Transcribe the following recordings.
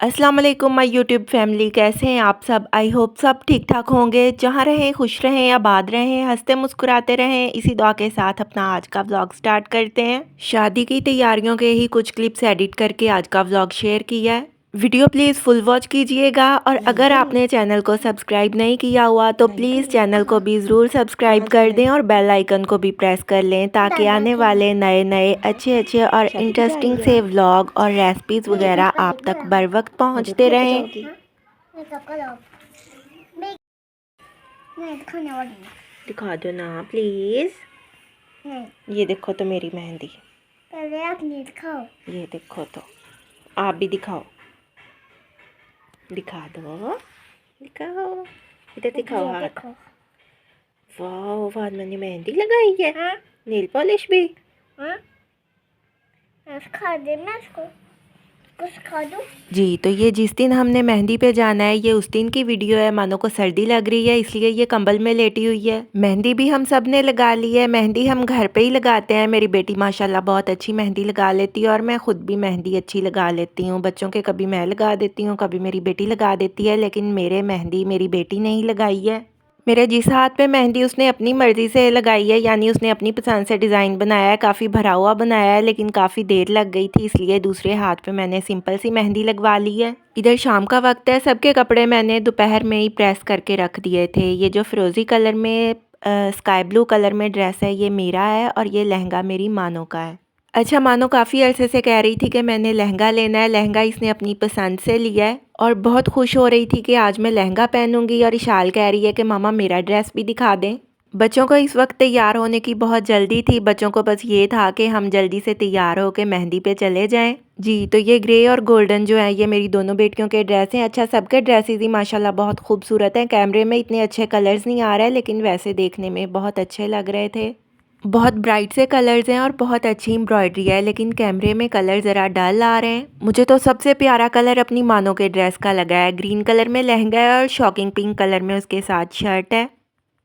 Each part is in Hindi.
अस्सलाम वालेकुम माय यूट्यूब फैमिली, कैसे हैं आप सब। आई होप सब ठीक ठाक होंगे। जहाँ रहें खुश रहें, आबाद रहें, हंसते मुस्कुराते रहें। इसी दुआ के साथ अपना आज का व्लॉग स्टार्ट करते हैं। शादी की तैयारियों के ही कुछ क्लिप्स एडिट करके आज का व्लॉग शेयर किया है। वीडियो प्लीज़ फुल वॉच कीजिएगा और अगर आपने चैनल को सब्सक्राइब नहीं किया हुआ तो प्लीज़ चैनल को भी ज़रूर सब्सक्राइब कर दें और बेल आइकन को भी प्रेस कर लें ताकि आने वाले नए नए अच्छे और इंटरेस्टिंग से व्लॉग और रेसिपीज़ वगैरह आप तक बर वक्त पहुँचते रहें। दिखा दो ना प्लीज़। ये देखो तो मेरी मेहंदी। पहले आप दिखाओ। ये देखो तो आप भी दिखाओ। दिखा दो, दिखाओ, इधर दिखाओ हाथ। वाह फातिमा मैंने मेहंदी लगाई है। हाँ? नेल पॉलिश भी। हाँ? खा दे मैं इसको कुछ खा दूँ। जी तो ये जिस दिन हमने मेहंदी पे जाना है ये उस दिन की वीडियो है। मानो को सर्दी लग रही है इसलिए ये कंबल में लेटी हुई है। मेहंदी भी हम सब ने लगा ली है। मेहंदी हम घर पे ही लगाते हैं। मेरी बेटी माशाल्लाह बहुत अच्छी मेहंदी लगा लेती है और मैं खुद भी मेहंदी अच्छी लगा लेती हूँ। बच्चों के कभी मैं लगा देती हूँ, कभी मेरी बेटी लगा देती है, लेकिन मेरे मेहंदी मेरी बेटी ने ही लगाई है। मेरे जिस हाथ पे मेहंदी उसने अपनी मर्ज़ी से लगाई है, यानी उसने अपनी पसंद से डिज़ाइन बनाया है। काफ़ी भरा हुआ बनाया है लेकिन काफ़ी देर लग गई थी इसलिए दूसरे हाथ पे मैंने सिंपल सी मेहंदी लगवा ली है। इधर शाम का वक्त है। सबके कपड़े मैंने दोपहर में ही प्रेस करके रख दिए थे। ये जो फिरोज़ी कलर में स्काई ब्लू कलर में ड्रेस है ये मेरा है और ये लहंगा मेरी मानो का है। अच्छा मानो काफ़ी अरसे से कह रही थी कि मैंने लहंगा लेना है। लहंगा इसने अपनी पसंद से लिया है और बहुत खुश हो रही थी कि आज मैं लहंगा पहनूंगी। और इशाल कह रही है कि मामा मेरा ड्रेस भी दिखा दें। बच्चों को इस वक्त तैयार होने की बहुत जल्दी थी। बच्चों को बस ये था कि हम जल्दी से तैयार होकर मेहंदी पे चले जाएं। जी तो ये ग्रे और गोल्डन जो है ये मेरी दोनों बेटियों के ड्रेस हैं। अच्छा सबके ड्रेसेस ही माशाल्लाह बहुत खूबसूरत हैं। कैमरे में इतने अच्छे कलर्स नहीं आ रहे लेकिन वैसे देखने में बहुत अच्छे लग रहे थे। बहुत ब्राइट से कलर्स हैं और बहुत अच्छी एम्ब्रॉयडरी है, लेकिन कैमरे में कलर ज़रा डल आ रहे हैं। मुझे तो सबसे प्यारा कलर अपनी मानो के ड्रेस का लगा है। ग्रीन कलर में लहंगा है और शॉकिंग पिंक कलर में उसके साथ शर्ट है।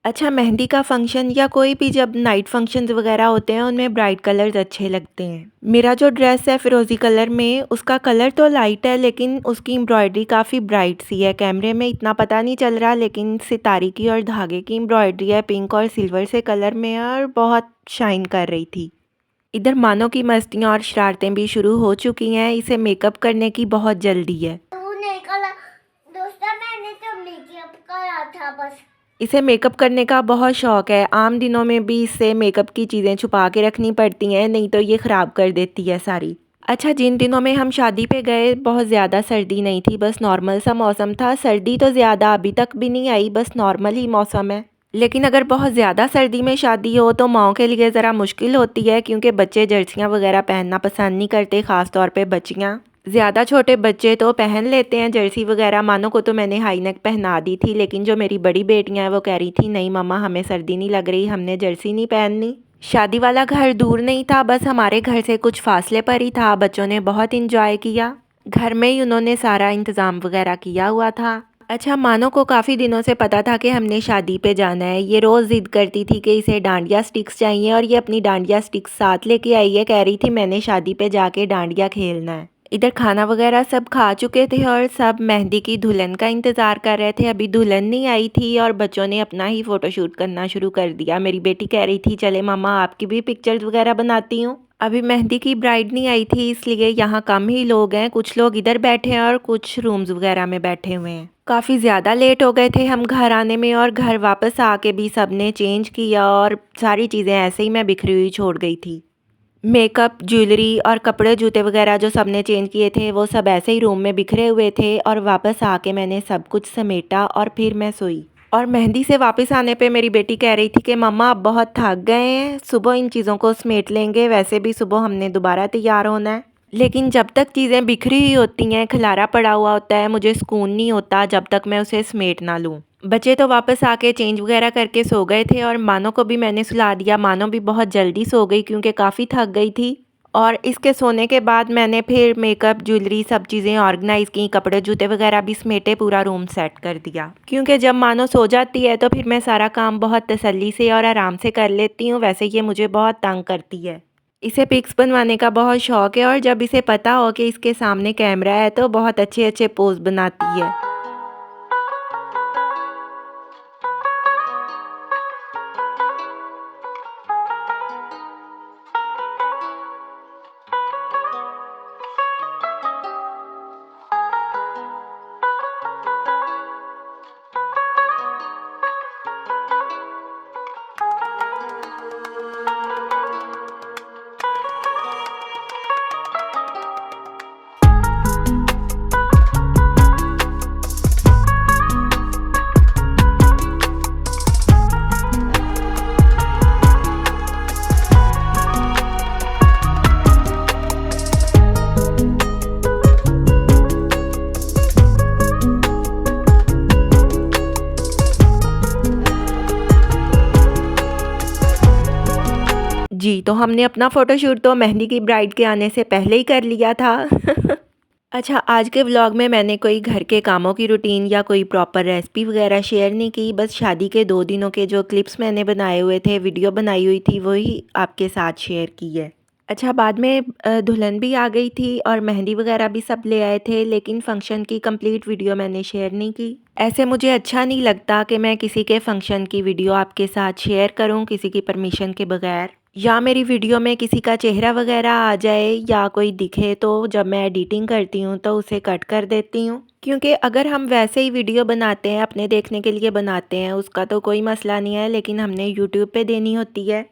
अच्छा मेहंदी का फंक्शन या कोई भी जब नाइट फंक्शंस वगैरह होते हैं उनमें ब्राइट कलर्स अच्छे लगते हैं। मेरा जो ड्रेस है फिरोज़ी कलर में उसका कलर तो लाइट है लेकिन उसकी एम्ब्रॉयडरी काफ़ी ब्राइट सी है। कैमरे में इतना पता नहीं चल रहा लेकिन सितारे की और धागे की एम्ब्रॉयडरी है पिंक और सिल्वर से कलर में और बहुत शाइन कर रही थी। इधर मानो की मस्तियाँ और शरारतें भी शुरू हो चुकी हैं। इसे मेकअप करने की बहुत जल्दी है। नहीं करा दोस्तों, मैंने तो मेकअप करा था बस। इसे मेकअप करने का बहुत शौक़ है। आम दिनों में भी इससे मेकअप की चीज़ें छुपा के रखनी पड़ती हैं, नहीं तो ये ख़राब कर देती है सारी। अच्छा जिन दिनों में हम शादी पे गए बहुत ज़्यादा सर्दी नहीं थी, बस नॉर्मल सा मौसम था। सर्दी तो ज़्यादा अभी तक भी नहीं आई, बस नॉर्मल ही मौसम है। लेकिन अगर बहुत ज़्यादा सर्दी में शादी हो तो माओ के लिए ज़रा मुश्किल होती है क्योंकि बच्चे जर्सियाँ वगैरह पहनना पसंद नहीं करते, ख़ास तौर पे बच्चियाँ। ज़्यादा छोटे बच्चे तो पहन लेते हैं जर्सी वगैरह। मानो को तो मैंने हाई नेक पहना दी थी लेकिन जो मेरी बड़ी बेटियां हैं वो कह रही थी नहीं मम्मा हमें सर्दी नहीं लग रही, हमने जर्सी नहीं पहननी। शादी वाला घर दूर नहीं था, बस हमारे घर से कुछ फासले पर ही था। बच्चों ने बहुत इंजॉय किया। घर में ही उन्होंने सारा इंतज़ाम वगैरह किया हुआ था। अच्छा मानो को काफ़ी दिनों से पता था कि हमने शादी पे जाना है। ये रोज़ ज़िद करती थी कि इसे डांडिया स्टिक्स चाहिए और ये अपनी डांडिया स्टिक्स साथ लेके आई है। कह रही थी मैंने शादी पे जाके डांडिया खेलना है। इधर खाना वगैरह सब खा चुके थे और सब मेहंदी की दुल्हन का इंतज़ार कर रहे थे। अभी दुल्हन नहीं आई थी और बच्चों ने अपना ही फ़ोटोशूट करना शुरू कर दिया। मेरी बेटी कह रही थी चले मामा आपकी भी पिक्चर्स वगैरह बनाती हूँ। अभी मेहंदी की ब्राइड नहीं आई थी इसलिए यहाँ कम ही लोग हैं। कुछ लोग इधर बैठे हैं और कुछ रूम्स वगैरह में बैठे हुए हैं। काफ़ी ज़्यादा लेट हो गए थे हम घर आने में और घर वापस आके भी सब ने चेंज किया और सारी चीज़ें ऐसे ही मैं बिखरी हुई छोड़ गई थी। मेकअप, ज्वेलरी और कपड़े जूते वगैरह जो सबने चेंज किए थे वो सब ऐसे ही रूम में बिखरे हुए थे और वापस आके मैंने सब कुछ समेटा और फिर मैं सोई। और मेहंदी से वापस आने पे मेरी बेटी कह रही थी कि मम्मा अब बहुत थक गए हैं, सुबह इन चीज़ों को समेट लेंगे, वैसे भी सुबह हमने दोबारा तैयार होना है। लेकिन जब तक चीज़ें बिखरी हुई होती हैं, खलारा पड़ा हुआ होता है, मुझे सुकून नहीं होता जब तक मैं उसे समेट ना लूँ। बच्चे तो वापस आके चेंज वगैरह करके सो गए थे और मानो को भी मैंने सुला दिया। मानो भी बहुत जल्दी सो गई क्योंकि काफ़ी थक गई थी। और इसके सोने के बाद मैंने फिर मेकअप, ज्वेलरी सब चीज़ें ऑर्गेनाइज़ की, कपड़े जूते वगैरह भी समेटे, पूरा रूम सेट कर दिया। क्योंकि जब मानो सो जाती है तो फिर मैं सारा काम बहुत तसल्ली से और आराम से कर लेती हूँ। वैसे ये मुझे बहुत तंग करती है। इसे पिक्स बनवाने का बहुत शौक़ है और जब इसे पता हो कि इसके सामने कैमरा है तो बहुत अच्छे-अच्छे पोज़ बनाती है। जी, तो हमने अपना फ़ोटोशूट तो मेहंदी की ब्राइड के आने से पहले ही कर लिया था। अच्छा, आज के व्लॉग में मैंने कोई घर के कामों की रूटीन या कोई प्रॉपर रेसिपी वगैरह शेयर नहीं की, बस शादी के 2 दिनों के जो क्लिप्स मैंने बनाए हुए थे, वीडियो बनाई हुई थी, वही आपके साथ शेयर की है। अच्छा, बाद में दुल्हन भी आ गई थी और मेहंदी वगैरह भी सब ले आए थे, लेकिन फ़ंक्शन की कंप्लीट वीडियो मैंने शेयर नहीं की। ऐसे मुझे अच्छा नहीं लगता कि मैं किसी के फ़ंक्शन की वीडियो आपके साथ शेयर करूं किसी की परमिशन के बगैर, या मेरी वीडियो में किसी का चेहरा वगैरह आ जाए या कोई दिखे, तो जब मैं एडिटिंग करती हूँ तो उसे कट कर देती हूँ। क्योंकि अगर हम वैसे ही वीडियो बनाते हैं, अपने देखने के लिए बनाते हैं, उसका तो कोई मसला नहीं है, लेकिन हमने यूट्यूब पे देनी होती है।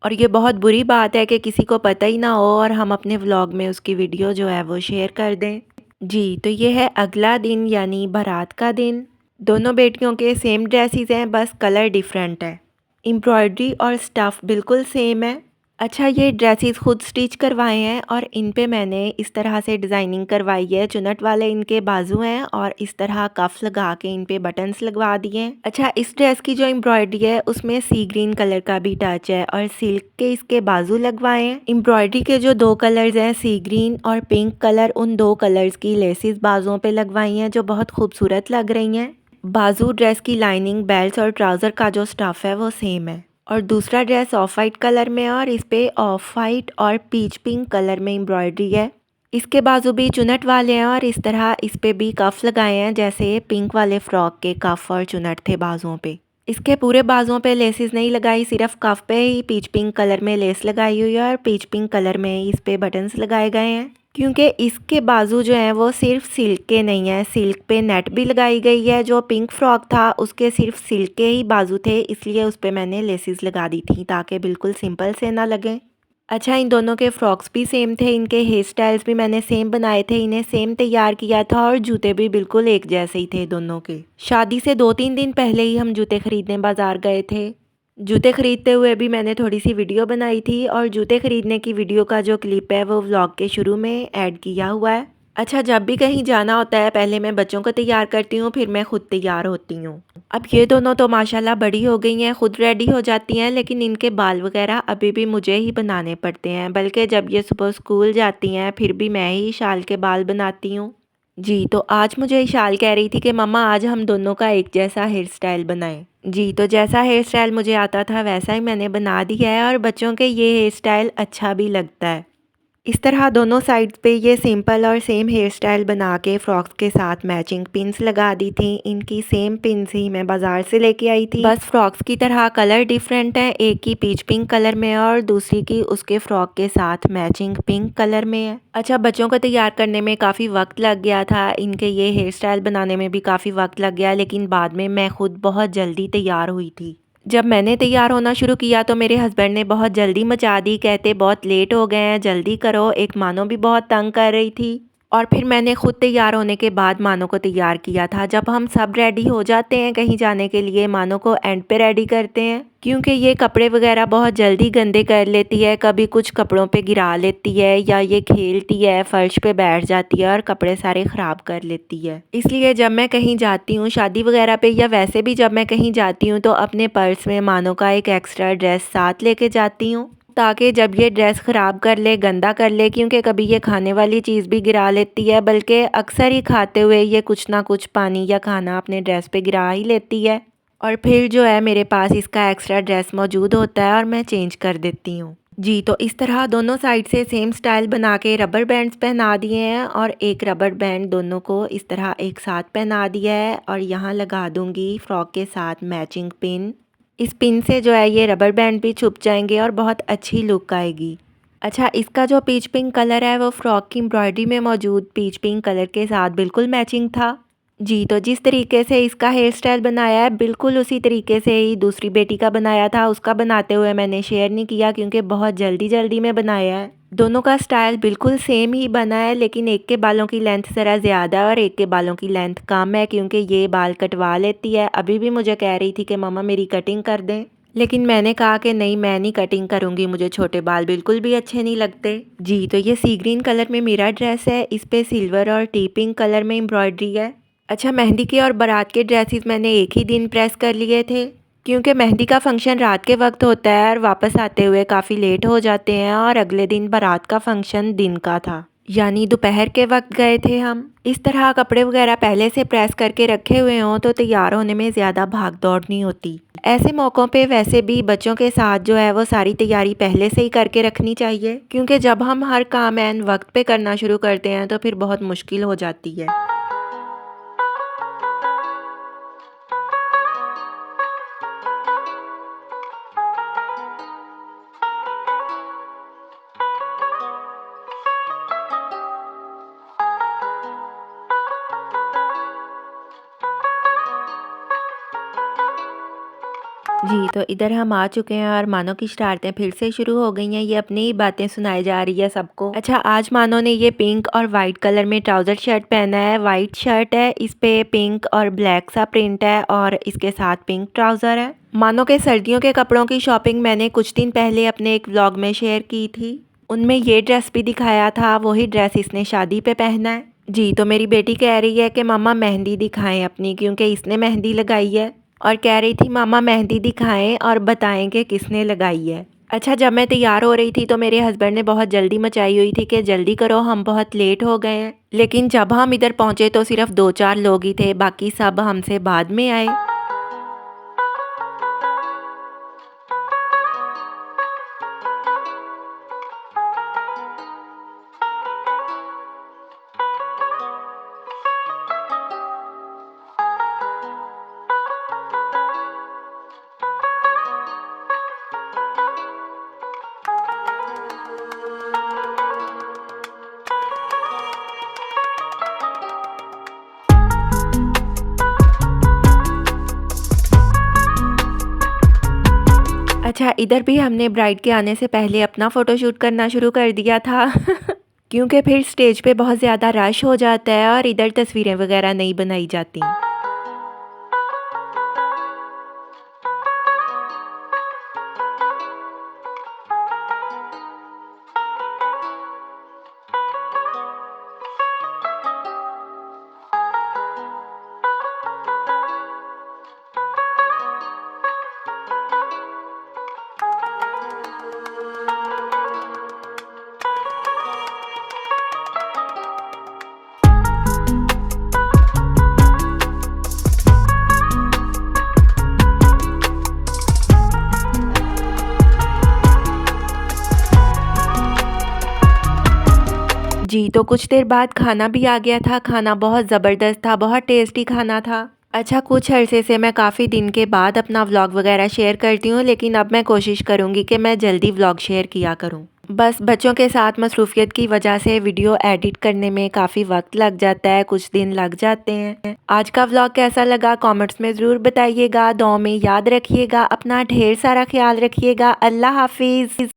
और ये बहुत बुरी बात है कि किसी को पता ही ना हो और हम अपने व्लॉग में उसकी वीडियो जो है वो शेयर कर दें। जी, तो ये है अगला दिन यानी बारात का दिन। दोनों बेटियों के सेम ड्रेसेस हैं, बस कलर डिफरेंट है। एम्ब्रॉयडरी और स्टफ़ बिल्कुल सेम है। अच्छा, ये ड्रेसेस खुद स्टिच करवाए हैं और इन पे मैंने इस तरह से डिज़ाइनिंग करवाई है। चुनट वाले इनके बाजू हैं और इस तरह कफ लगा के इन पे बटन्स लगवा दिए हैं। अच्छा, इस ड्रेस की जो एम्ब्रॉयडरी है उसमें सी ग्रीन कलर का भी टच है और सिल्क के इसके बाजू लगवाए हैं। एम्ब्रॉयडरी के जो 2 कलर्स हैं, सी ग्रीन और पिंक कलर, उन 2 कलर्स की लेसेस बाजुओं पे लगवाई हैं जो बहुत खूबसूरत लग रही हैं। बाजू, ड्रेस की लाइनिंग, बेल्ट और ट्राउज़र का जो स्टफ़ है वो सेम है। और दूसरा ड्रेस ऑफ वाइट कलर में और इस पे ऑफ वाइट और पीच पिंक कलर में एम्ब्रॉयडरी है। इसके बाजू भी चुनट वाले हैं और इस तरह इस पे भी कफ लगाए हैं, जैसे पिंक वाले फ्रॉक के कफ और चुनट थे बाजुओं पे। इसके पूरे बाजुओं पे लेसेस नहीं लगाई, सिर्फ कफ पे ही पीच पिंक कलर में लेस लगाई हुई है और पीच पिंक कलर में इस पे बटन्स लगाए गए हैं। क्योंकि इसके बाजू जो हैं वो सिर्फ सिल्क के नहीं हैं, सिल्क पे नेट भी लगाई गई है। जो पिंक फ्रॉक था उसके सिर्फ सिल्क के ही बाजू थे, इसलिए उस पे मैंने लेसेस लगा दी थी ताकि बिल्कुल सिंपल से ना लगें। अच्छा, इन दोनों के फ्रॉक्स भी सेम थे, इनके हेयर स्टाइल्स भी मैंने सेम बनाए थे, इन्हें सेम तैयार किया था और जूते भी बिल्कुल एक जैसे ही थे दोनों के। शादी से 2-3 दिन पहले ही हम जूते खरीदने बाज़ार गए थे। जूते खरीदते हुए भी मैंने थोड़ी सी वीडियो बनाई थी और जूते खरीदने की वीडियो का जो क्लिप है वो व्लॉग के शुरू में ऐड किया हुआ है। अच्छा, जब भी कहीं जाना होता है पहले मैं बच्चों को तैयार करती हूँ, फिर मैं खुद तैयार होती हूँ। अब ये दोनों तो माशाल्लाह बड़ी हो गई हैं, खुद रेडी हो जाती हैं, लेकिन इनके बाल वगैरह अभी भी मुझे ही बनाने पड़ते हैं। बल्कि जब ये सुबह स्कूल जाती हैं फिर भी मैं ही इशाल के बाल बनाती हूँ। जी, तो आज मुझे इशाल कह रही थी कि मम्मा आज हम दोनों का एक जैसा हेयर स्टाइल बनाएं। जी, तो जैसा हेयर स्टाइल मुझे आता था वैसा ही मैंने बना दिया है और बच्चों के ये हेयर स्टाइल अच्छा भी लगता है। इस तरह दोनों साइड्स पे ये सिंपल और सेम हेयर स्टाइल बना के फ्रॉक्स के साथ मैचिंग पिन्स लगा दी थी। इनकी सेम पिन्स ही मैं बाज़ार से लेके आई थी, बस फ्रॉक्स की तरह कलर डिफरेंट है। एक की पीच पिंक कलर में है और दूसरी की उसके फ्रॉक के साथ मैचिंग पिंक कलर में है। अच्छा, बच्चों को तैयार करने में काफ़ी वक्त लग गया था, इनके ये हेयर स्टाइल बनाने में भी काफ़ी वक्त लग गया, लेकिन बाद में मैं खुद बहुत जल्दी तैयार हुई थी। जब मैंने तैयार होना शुरू किया तो मेरे हस्बैंड ने बहुत जल्दी मचा दी, कहते बहुत लेट हो गए हैं, जल्दी करो। एक मानो भी बहुत तंग कर रही थी और फिर मैंने खुद तैयार होने के बाद मानो को तैयार किया था। जब हम सब रेडी हो जाते हैं कहीं जाने के लिए, मानो को एंड पे रेडी करते हैं, क्योंकि ये कपड़े वगैरह बहुत जल्दी गंदे कर लेती है, कभी कुछ कपड़ों पे गिरा लेती है या ये खेलती है, फर्श पे बैठ जाती है और कपड़े सारे ख़राब कर लेती है। इसलिए जब मैं कहीं जाती हूँ शादी वगैरह पे या वैसे भी जब मैं कहीं जाती हूँ तो अपने पर्स में मानो का एक एक्स्ट्रा ड्रेस साथ लेके जाती हूँ, ताकि जब ये ड्रेस ख़राब कर ले, गंदा कर ले, क्योंकि कभी ये खाने वाली चीज़ भी गिरा लेती है, बल्कि अक्सर ही खाते हुए ये कुछ ना कुछ पानी या खाना अपने ड्रेस पे गिरा ही लेती है और फिर जो है मेरे पास इसका एक्स्ट्रा ड्रेस मौजूद होता है और मैं चेंज कर देती हूँ। जी, तो इस तरह दोनों साइड से सेम स्टाइल बना के रबर बैंड्स पहना दिए हैं और एक रबर बैंड दोनों को इस तरह एक साथ पहना दिया है और यहाँ लगा दूँगी फ्रॉक के साथ मैचिंग पिन। इस पिन से जो है ये रबर बैंड भी छुप जाएंगे और बहुत अच्छी लुक आएगी। अच्छा, इसका जो पीच पिंक कलर है वो फ्रॉक की एम्ब्रॉयडरी में मौजूद पीच पिंक कलर के साथ बिल्कुल मैचिंग था। जी, तो जिस तरीके से इसका हेयर स्टाइल बनाया है बिल्कुल उसी तरीके से ही दूसरी बेटी का बनाया था। उसका बनाते हुए मैंने शेयर नहीं किया क्योंकि बहुत जल्दी में बनाया है। दोनों का स्टाइल बिल्कुल सेम ही बना है, लेकिन एक के बालों की लेंथ ज़रा ज़्यादा है और एक के बालों की लेंथ कम है क्योंकि ये बाल कटवा लेती है। अभी भी मुझे कह रही थी कि मम्मा मेरी कटिंग कर दें, लेकिन मैंने कहा कि नहीं, मैं नहीं कटिंग करूँगी, मुझे छोटे बाल बिल्कुल भी अच्छे नहीं लगते। जी, तो ये सी ग्रीन कलर में मेरा ड्रेस है, इस पे सिल्वर और टी पिंक कलर में एम्ब्रॉयडरी है। अच्छा, मेहंदी के और बारात के ड्रेसेस मैंने एक ही दिन प्रेस कर लिए थे क्योंकि मेहंदी का फंक्शन रात के वक्त होता है और वापस आते हुए काफ़ी लेट हो जाते हैं और अगले दिन बारात का फंक्शन दिन का था, यानी दोपहर के वक्त गए थे हम। इस तरह कपड़े वगैरह पहले से प्रेस करके रखे हुए हों तो तैयार होने में ज़्यादा भाग दौड़ नहीं होती। ऐसे मौक़ों पे वैसे भी बच्चों के साथ जो है वो सारी तैयारी पहले से ही करके रखनी चाहिए क्योंकि जब हम हर काम ऐन वक्त पे करना शुरू करते हैं तो फिर बहुत मुश्किल हो जाती है। जी, तो इधर हम आ चुके हैं और मानो की शरारतें फिर से शुरू हो गई हैं। ये अपनी ही बातें सुनाई जा रही है सबको। अच्छा, आज मानो ने ये पिंक और वाइट कलर में ट्राउज़र शर्ट पहना है। वाइट शर्ट है, इस पे पिंक और ब्लैक सा प्रिंट है और इसके साथ पिंक ट्राउज़र है। मानो के सर्दियों के कपड़ों की शॉपिंग मैंने कुछ दिन पहले अपने एक व्लॉग में शेयर की थी। उनमें ये ड्रेस भी दिखाया था, वही ड्रेस इसने शादी पे पहना है। जी, तो मेरी बेटी कह रही है कि मम्मा मेहंदी दिखाएं अपनी, क्योंकि इसने मेहंदी लगाई है और कह रही थी मामा मेहंदी दिखाएं और बताएं कि किसने लगाई है। अच्छा, जब मैं तैयार हो रही थी तो मेरे हस्बैंड ने बहुत जल्दी मचाई हुई थी कि जल्दी करो, हम बहुत लेट हो गए हैं। लेकिन जब हम इधर पहुंचे तो सिर्फ 2-4 लोग ही थे, बाकी सब हमसे बाद में आए। अच्छा, इधर भी हमने ब्राइड के आने से पहले अपना फ़ोटोशूट करना शुरू कर दिया था क्योंकि फिर स्टेज पे बहुत ज़्यादा रश हो जाता है और इधर तस्वीरें वगैरह नहीं बनाई जाती। जी, तो कुछ देर बाद खाना भी आ गया था। खाना बहुत ज़बरदस्त था, बहुत टेस्टी खाना था। अच्छा, कुछ अरसे से मैं काफ़ी दिन के बाद अपना व्लॉग वगैरह शेयर करती हूँ, लेकिन अब मैं कोशिश करूँगी कि मैं जल्दी व्लॉग शेयर किया करूँ। बस बच्चों के साथ मसरूफ़ियत की वजह से वीडियो एडिट करने में काफ़ी वक्त लग जाता है, कुछ दिन लग जाते हैं। आज का व्लॉग कैसा लगा कमेंट्स में ज़रूर बताइएगा। दुआओं में याद रखिएगा, अपना ढेर सारा ख्याल रखिएगा। अल्लाह हाफ़िज़।